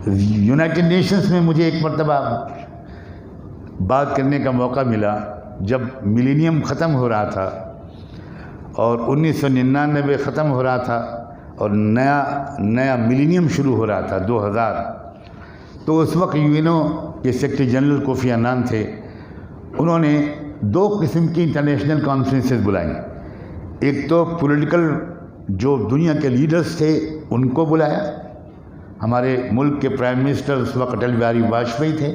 United nations میں مجھے ایک مرتبہ بات کرنے کا موقع ملا جب ملینیم ختم ہو رہا تھا اور 1999 ختم ہو رہا تھا اور نیا ملینیم شروع ہو رہا تھا 2000. تو اس وقت یو کے سیکرٹری جنرل کوفی عنان تھے. انہوں نے 2 قسم کی انٹرنیشنل کانفرنسز بلائیں. ایک تو پولیٹیکل جو دنیا کے لیڈرز تھے ان کو بلایا. ہمارے ملک کے پرائم منسٹر اس وقت اٹل بہاری واجپئی تھے,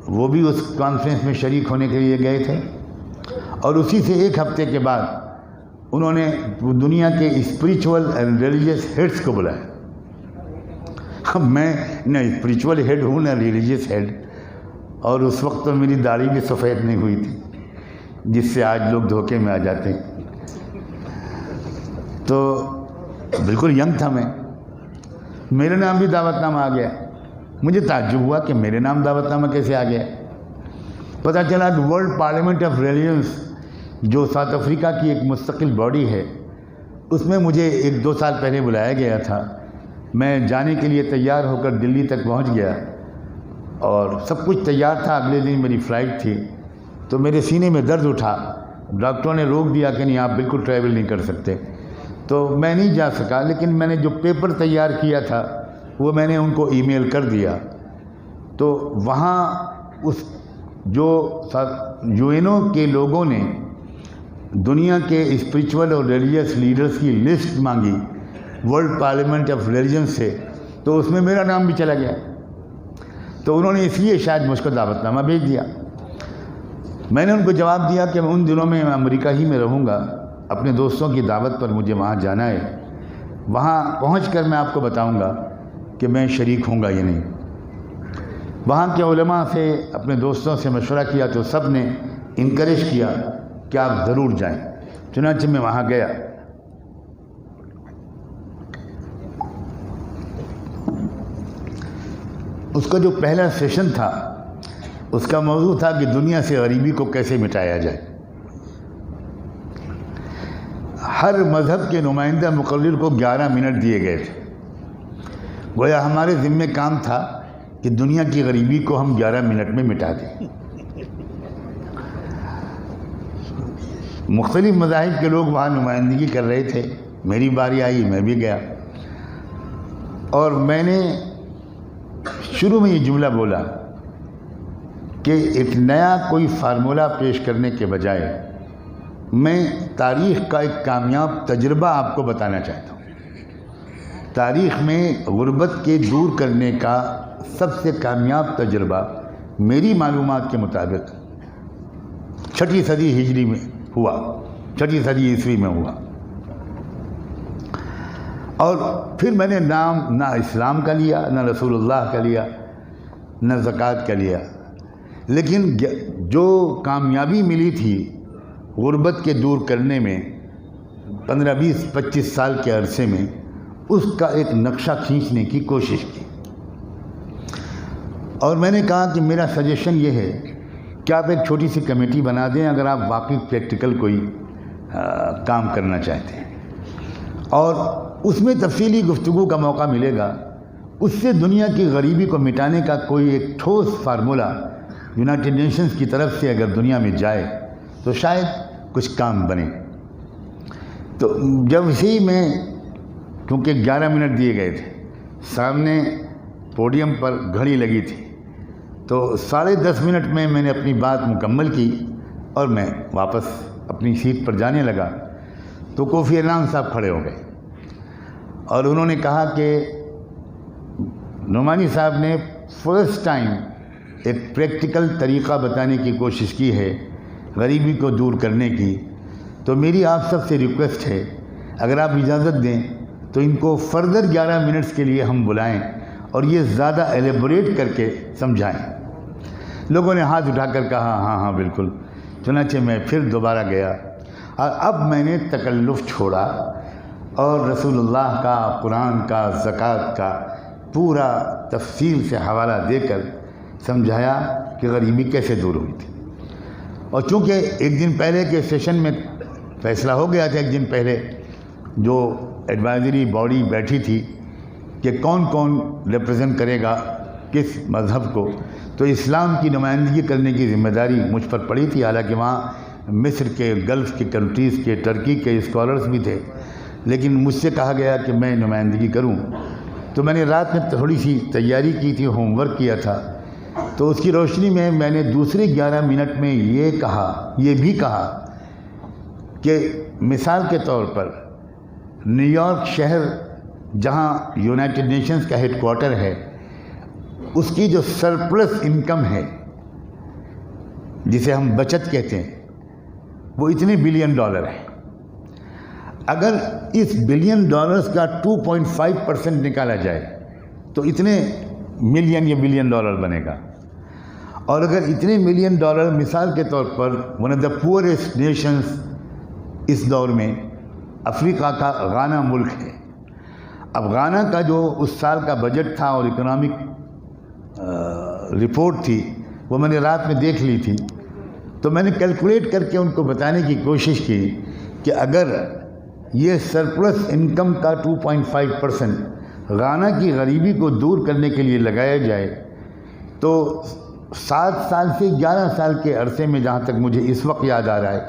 وہ بھی اس کانفرنس میں شریک ہونے کے لیے گئے تھے. اور اسی سے ایک ہفتے کے بعد انہوں نے دنیا کے اسپریچول اینڈ ریلیجیس ہیڈس کو بلایا. اب میں نہ اسپریچول ہیڈ ہوں نہ ریلیجیس ہیڈ, اور اس وقت تو میری داڑھی بھی سفید نہیں ہوئی تھی جس سے آج لوگ دھوکے میں آ جاتے ہیں. تو بالکل ینگ تھا میں. میرے نام بھی دعوت نامہ آ گیا. مجھے تعجب ہوا کہ میرے نام دعوت نامہ کیسے آ گیا. پتہ چلا کہ ورلڈ پارلیمنٹ آف ریلیجنس جو ساؤتھ افریقہ کی ایک مستقل باڈی ہے, اس میں مجھے 1-2 سال پہلے بلایا گیا تھا. میں جانے کے لیے تیار ہو کر دلی تک پہنچ گیا اور سب کچھ تیار تھا. اگلے دن میری فلائٹ تھی. تو میرے سینے میں درد اٹھا. ڈاکٹروں نے روک دیا کہ نہیں, آپ بالکل ٹریول نہیں کر سکتے. تو میں نہیں جا سکا, لیکن میں نے جو پیپر تیار کیا تھا وہ میں نے ان کو ای میل کر دیا. تو وہاں اس جو یو کے لوگوں نے دنیا کے اسپریچول اور ریلیجیس لیڈرز کی لسٹ مانگی ورلڈ پارلیمنٹ آف ریلیجن سے, تو اس میں میرا نام بھی چلا گیا. تو انہوں نے اس لیے شاید مجھ کو دعوت نامہ بھیج دیا. میں نے ان کو جواب دیا کہ ان دنوں میں امریکہ ہی میں رہوں گا, اپنے دوستوں کی دعوت پر مجھے وہاں جانا ہے. وہاں پہنچ کر میں آپ کو بتاؤں گا کہ میں شریک ہوں گا یا نہیں. وہاں کے علماء سے, اپنے دوستوں سے مشورہ کیا تو سب نے انکریج کیا کہ آپ ضرور جائیں. چنانچہ میں وہاں گیا. اس کا جو پہلا سیشن تھا اس کا موضوع تھا کہ دنیا سے غریبی کو کیسے مٹایا جائے. ہر مذہب کے نمائندہ مقرر کو 11 منٹ دیے گئے تھے. گویا ہمارے ذمہ کام تھا کہ دنیا کی غریبی کو ہم 11 منٹ میں مٹا دیں. مختلف مذاہب کے لوگ وہاں نمائندگی کر رہے تھے. میری باری آئی, میں بھی گیا, اور میں نے شروع میں یہ جملہ بولا کہ ایک نیا کوئی فارمولہ پیش کرنے کے بجائے میں تاریخ کا ایک کامیاب تجربہ آپ کو بتانا چاہتا ہوں. تاریخ میں غربت کے دور کرنے کا سب سے کامیاب تجربہ میری معلومات کے مطابق 6 صدی ہجری میں ہوا, 6 صدی عیسوی میں ہوا. اور پھر میں نے نام نہ اسلام کا لیا, نہ رسول اللہ کا لیا, نہ زکوٰۃ کا لیا, لیکن جو کامیابی ملی تھی غربت کے دور کرنے میں 15, 20, 25 سال کے عرصے میں, اس کا ایک نقشہ کھینچنے کی کوشش کی. اور میں نے کہا کہ میرا سجیشن یہ ہے کہ آپ ایک چھوٹی سی کمیٹی بنا دیں اگر آپ واقعی پریکٹیکل کوئی کام کرنا چاہتے ہیں, اور اس میں تفصیلی گفتگو کا موقع ملے گا. اس سے دنیا کی غریبی کو مٹانے کا کوئی ایک ٹھوس فارمولہ یونائٹڈ نیشنز کی طرف سے اگر دنیا میں جائے تو شاید کچھ کام بنے. تو جب اسی میں, کیونکہ 11 منٹ دیے گئے تھے, سامنے پوڈیم پر گھڑی لگی تھی, تو 10.5 منٹ میں نے اپنی بات مکمل کی اور میں واپس اپنی سیٹ پر جانے لگا. تو کوفی عنان صاحب کھڑے ہو گئے اور انہوں نے کہا کہ نعمانی صاحب نے فرسٹ ٹائم ایک پریکٹیکل طریقہ بتانے کی کوشش کی ہے غریبی کو دور کرنے کی. تو میری آپ سب سے ریکویسٹ ہے, اگر آپ اجازت دیں تو ان کو فردر 11 منٹس کے لیے ہم بلائیں اور یہ زیادہ ایلیبوریٹ کر کے سمجھائیں. لوگوں نے ہاتھ اٹھا کر کہا ہاں ہاں بالکل. چنانچہ میں پھر دوبارہ گیا اور اب میں نے تکلف چھوڑا اور رسول اللہ کا, قرآن کا, زکوٰۃ کا پورا تفصیل سے حوالہ دے کر سمجھایا کہ غریبی کیسے دور ہوئی تھی. اور چونکہ ایک دن پہلے کے سیشن میں فیصلہ ہو گیا تھا, ایک دن پہلے جو ایڈوائزری باڈی بیٹھی تھی کہ کون کون ریپرزینٹ کرے گا کس مذہب کو، تو اسلام کی نمائندگی کرنے کی ذمہ داری مجھ پر پڑی تھی، حالانکہ وہاں مصر کے، گلف کے کنٹریز کے، ٹرکی کے اسکالرز بھی تھے، لیکن مجھ سے کہا گیا کہ میں نمائندگی کروں۔ تو میں نے رات میں تھوڑی سی تیاری کی تھی، ہوم ورک کیا تھا، تو اس کی روشنی میں میں نے دوسرے 11 منٹ میں یہ بھی کہا کہ مثال کے طور پر نیو یارک شہر جہاں یونائٹڈ نیشنز کا ہیڈ کوارٹر ہے، اس کی جو سرپلس انکم ہے جسے ہم بچت کہتے ہیں، وہ اتنے $1 بلین ہے۔ اگر اس $1 بلین کا 2.5% نکالا جائے تو اتنے ملین یا $1 بلین بنے گا، اور اگر اتنے $1 ملین مثال کے طور پر one of the poorest nations اس دور میں افریقہ کا غانا ملک ہے۔ اب غانا کا جو اس سال کا بجٹ تھا اور اکنامک رپورٹ تھی، وہ میں نے رات میں دیکھ لی تھی، تو میں نے کیلکولیٹ کر کے ان کو بتانے کی کوشش کی کہ اگر یہ سرپلس انکم کا 2.5% غانا کی غریبی کو دور کرنے کے لیے لگایا جائے تو 7 سال سے 11 سال کے عرصے میں، جہاں تک مجھے اس وقت یاد آ رہا ہے،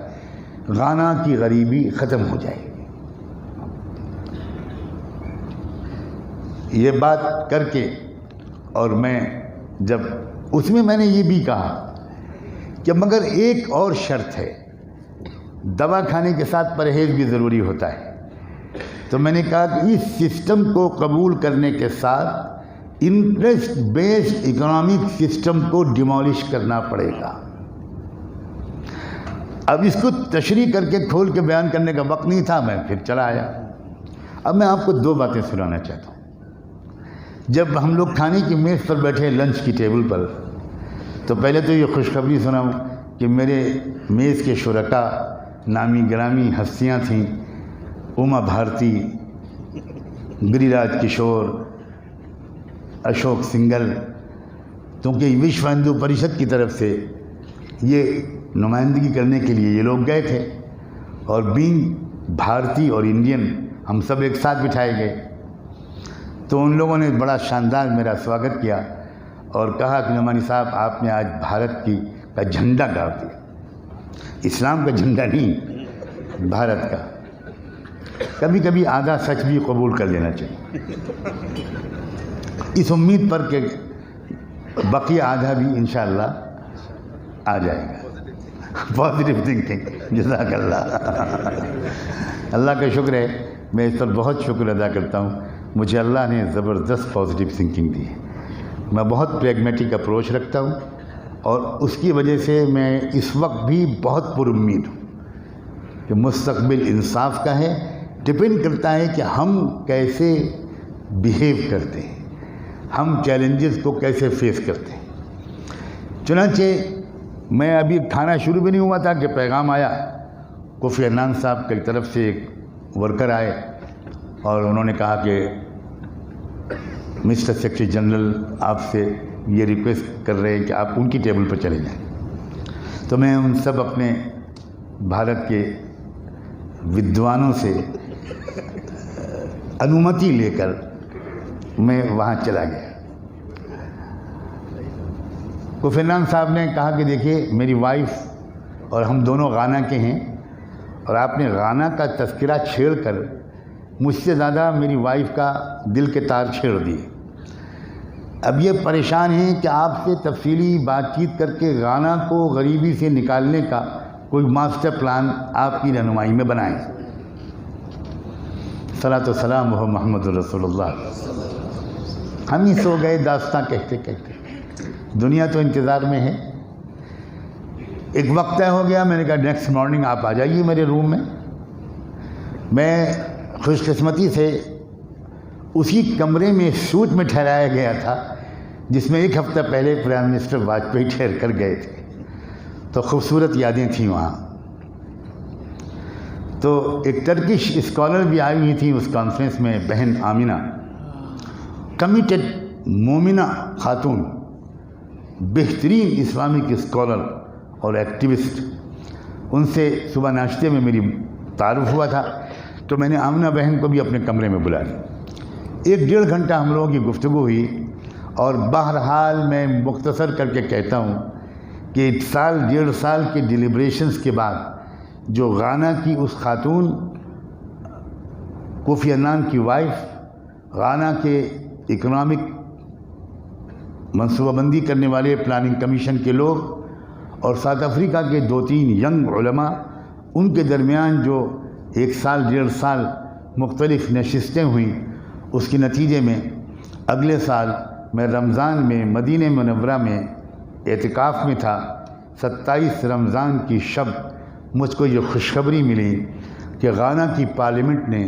غانا کی غریبی ختم ہو جائے گی۔ یہ بات کر کے، اور میں جب اس میں نے یہ بھی کہا کہ مگر ایک اور شرط ہے، دوا کھانے کے ساتھ پرہیز بھی ضروری ہوتا ہے۔ تو میں نے کہا کہ اس سسٹم کو قبول کرنے کے ساتھ انٹرسٹ بیسڈ اکنامک سسٹم کو ڈیمولش کرنا پڑے گا۔ اب اس کو تشریح کر کے کھول کے بیان کرنے کا وقت نہیں تھا، میں پھر چلا آیا۔ اب میں آپ کو 2 باتیں سنانا چاہتا ہوں۔ جب ہم لوگ کھانے کی میز پر بیٹھے، لنچ کی ٹیبل پر، تو پہلے تو یہ خوشخبری سناؤں کہ میرے میز کے شرکا نامی گرامی ہستیاں تھیں، اما بھارتی، گری راج کشور، اشوک سنگل، کیونکہ وشو ہندو پریشد کی طرف سے یہ نمائندگی کرنے کے لیے یہ لوگ گئے تھے، اور بینگ بھارتی اور انڈین ہم سب ایک ساتھ بٹھائے گئے۔ تو ان لوگوں نے بڑا شاندار میرا سواگت کیا اور کہا کہ نعمانی صاحب، آپ نے آج بھارت کا جھنڈا گاڑ دیا، اسلام کا جھنڈا نہیں، بھارت کا۔ کبھی کبھی آدھا سچ بھی قبول کر لینا چاہیے، اس امید پر کہ بقیہ آدھا بھی انشاءاللہ آ جائے گا۔ پازیٹیو تھنکنگ، جزاک اللہ۔ اللہ کا شکر ہے، میں اس پر بہت شکر ادا کرتا ہوں، مجھے اللہ نے زبردست پازیٹیو تھنکنگ دی ہے۔ میں بہت پریگمیٹک اپروچ رکھتا ہوں، اور اس کی وجہ سے میں اس وقت بھی بہت پر امید ہوں کہ مستقبل انصاف کا ہے۔ ڈپینڈ کرتا ہے کہ ہم کیسے بیہیو کرتے ہیں، ہم چیلنجز کو کیسے فیس کرتے ہیں۔ چنانچہ میں ابھی کھانا شروع بھی نہیں ہوا تھا کہ پیغام آیا، کوفی عنان صاحب کی طرف سے ایک ورکر آئے اور انہوں نے کہا کہ مسٹر سیکرٹری جنرل آپ سے یہ ریکویسٹ کر رہے ہیں کہ آپ ان کی ٹیبل پر چلے جائیں۔ تو میں ان سب اپنے بھارت کے ودوانوں سے انومتی لے کر میں وہاں چلا گیا۔ کوفی عنان صاحب نے کہا کہ دیکھیے، میری وائف اور ہم دونوں غانا کے ہیں، اور آپ نے غانا کا تذکرہ چھیڑ کر مجھ سے زیادہ میری وائف کا دل کے تار چھیڑ دیے۔ اب یہ پریشان ہیں کہ آپ سے تفصیلی بات چیت کر کے غانا کو غریبی سے نکالنے کا کوئی ماسٹر پلان آپ کی رہنمائی میں بنائیں۔ صلاۃ و سلام وہ محمد رسول اللہ۔ ہم ہی سو گئے داستاں کہتے کہتے، دنیا تو انتظار میں ہے۔ ایک وقت طے ہو گیا، میں نے کہا نیکسٹ مارننگ آپ آ جائیے میرے روم میں۔ میں خوش قسمتی سے اسی کمرے میں سوٹ میں ٹھہرایا گیا تھا جس میں 1 ہفتہ پہلے پرائم منسٹر واجپئی ٹھہر کر گئے تھے، تو خوبصورت یادیں تھیں وہاں۔ تو ایک ٹرکش اسکالر بھی آئی ہوئی تھیں اس کانفرنس میں، بہن آمینہ، کمیٹڈ مومنہ خاتون، بہترین اسلامک اسکالر اور ایکٹیوسٹ۔ ان سے صبح ناشتے میں میری تعارف ہوا تھا، تو میں نے آمنہ بہن کو بھی اپنے کمرے میں بلا لیا۔ 1-1.5 گھنٹہ ہم لوگوں کی گفتگو ہوئی، اور بہرحال میں مختصر کر کے کہتا ہوں کہ 1.5 سال کے ڈیلیبریشنز کے بعد جو غانا کی اس خاتون، کوفی عنان کی وائف، غانا کے اکنامک منصوبہ بندی کرنے والے پلاننگ کمیشن کے لوگ، اور ساؤتھ افریقہ کے 2-3 ینگ علماء، ان کے درمیان جو 1 سال 1.5 سال مختلف نشستیں ہوئیں، اس کے نتیجے میں اگلے سال میں رمضان میں مدینہ منورہ میں اعتکاف میں تھا۔ 27 رمضان کی شب مجھ کو یہ خوشخبری ملی کہ غانا کی پارلیمنٹ نے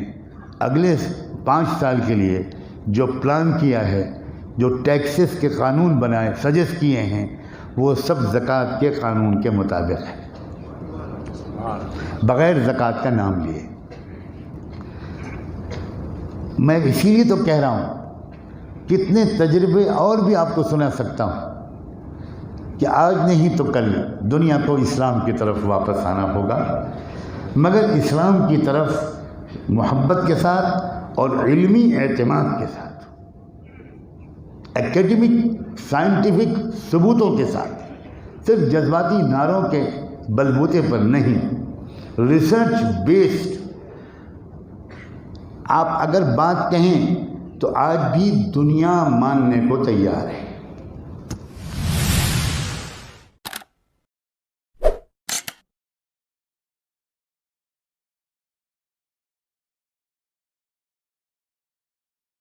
اگلے 5 سال کے لیے جو پلان کیا ہے، جو ٹیکسز کے قانون بنائے، سجیسٹ کیے ہیں، وہ سب زکوٰۃ کے قانون کے مطابق ہے، بغیر زکوٰۃ کا نام لیے۔ میں اسی لیے تو کہہ رہا ہوں، کتنے تجربے اور بھی آپ کو سنا سکتا ہوں کہ آج نہیں تو کل دنیا کو اسلام کی طرف واپس آنا ہوگا، مگر اسلام کی طرف محبت کے ساتھ اور علمی اعتماد کے ساتھ، ایکیڈمک سائنٹیفک ثبوتوں کے ساتھ، صرف جذباتی نعروں کے بلبوتے پر نہیں، ریسرچ بیسڈ۔ آپ اگر بات کہیں تو آج بھی دنیا ماننے کو تیار ہے۔